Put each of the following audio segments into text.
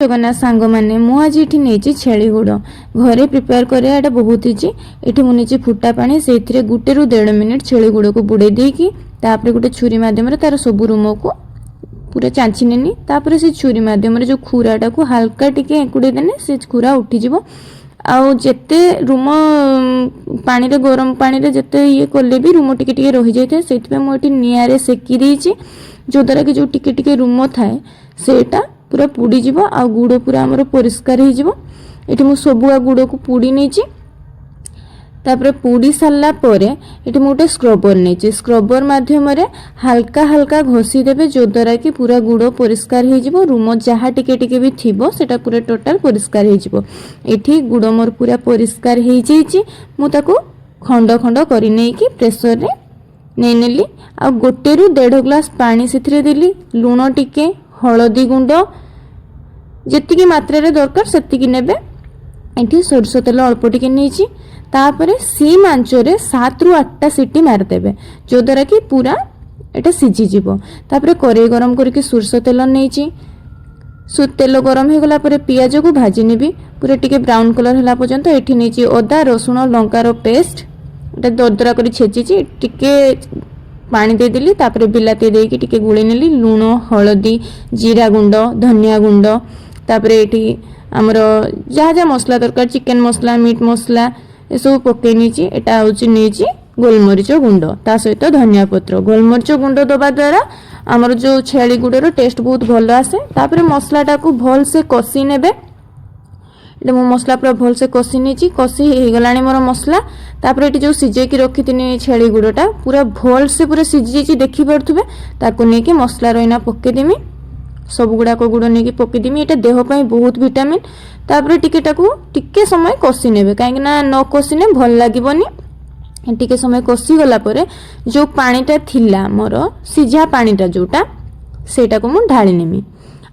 जगन्नाथ सांग मैंने मु आज ये नहीं छेली गुड़ घरे प्रिपेयर करा एटा बहुत इजी। ये मुझे फुटा पानी से गोटे रु 1.5 मिनिट छेली गुड़ को बुड़े देकी गोटे छुरी मध्यम तार सब रूम को पूरा चांची नेनी तापर से छुरी मध्यम जो खुराटा को हल्का टिके एकुड़े देने से खुरा उठीज आउ जेते रूम पानी रे गरम पानी रे जेते ये कले भी रूम टिके टिके रही जाए से मुझे निआरे सेकी देछि जो द्वारा कि जो टिके टिके रूम थाए सेटा पूरा पुड़ी जीव आ गुड़ पूरा आमर परिष्कार हो जीव। एठी मु सबुआ गुड़ को पुड़ी नहीं तापर पुड़ी सारा पर ये गोटे स्क्रबर नहीं स्क्रबर मध्यम हल्का हल्का घसी देवे जो द्वारा कि पूरा गुड़ परिष्कार हो रूम जहाँ टिके टिके भी थी सेटा पूरा टोटाल परिष्कार हो गुड़ मोर पूरा परिष्कार हो जाको खंड खंड कर प्रेसर रे नहीं नेली आ गोटे रु 1.5 ग्लास पानी से देली लुण टिके हलदी गुंड जेतिकी मात्रा रे दरकार सेतिकी नेबे। एठी सोरसो तेल अल्प टिके नेछि तापरे सीम आंचरे 7 रु 8टा सीटी मारदेबे जो द्वारा कि पूरा एटा सिझी जीवो। तापरे कड़ाई गरम करके सोरसो तेल नेछि तेल गरम हो गला परे पियाज को भाजी नेबी पूरा टिके ब्राउन कलर हला पर्यंत। एठी नेछि अदा रसुण लंकार पेस्ट एटा दरदरा करी छेचिछि टिके पानी दे देली तापरे बिलाती देकी टिके गुली नेली लुण हलदी जीरा गुंड धनिया गुंड तापरे एठी हमर जहाँ जहाँ मसला दरकार चिकेन मसला मीट मसला ये सब पकई नीची एटा होची नीची गोलमरीच गुंड ता सहित धनिया पत्र गोलमरीच गुंड दबा द्वारा हमर जो छेली गुड़र टेस्ट बहुत भल आसे। तापरे मसलाटा को भल से कषि नेबे मु मसला पूरा भल से कषि नीची कषि हो गलानी मोर मसला। तापरे एटी जो सिजेकी रखी छेली गुड़टा पूरा भल से पूरा सिझी जाइए देखी पार्थुबे ताको नेकी मसला रहीना पकेदेमी सब गुड़ाक गुड़ नहीं पकईदेमी ये देहपाई बहुत विटामिन। तापरे टिके समय कषि नेबे कहीं न कषिने भल लगनी टिके समय कषि गला परे जो पानीटा थिला मोर सिझा पानीटा जोटा सेटा को मु ढाली नेमी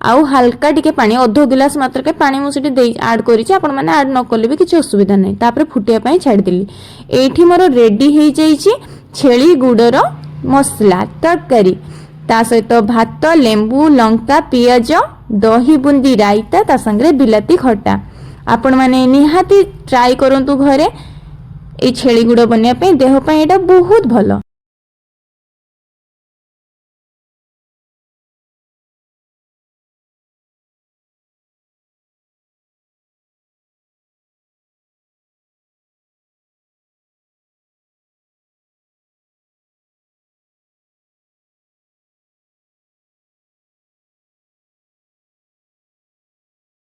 आउ हल्का टिके पानी अध गिलास मात्र के पानी मुझे आड करिछि आपण माने आड न कले भी किछि असुविधा नहीं। तापरे फुटिया पाई छाड़ी देली एठी मोर रेडी हो जाइछि छेली गुड़र मसला तरकारी ता सहित भात लेंबू लंका पियाज दही बुंदी रायता ता संगे बिलाती खट्टा आपण माने निहाती ट्राई करंतु घरे ए छेली गुड़ बनिया पे देह पे एटा बहुत भलो।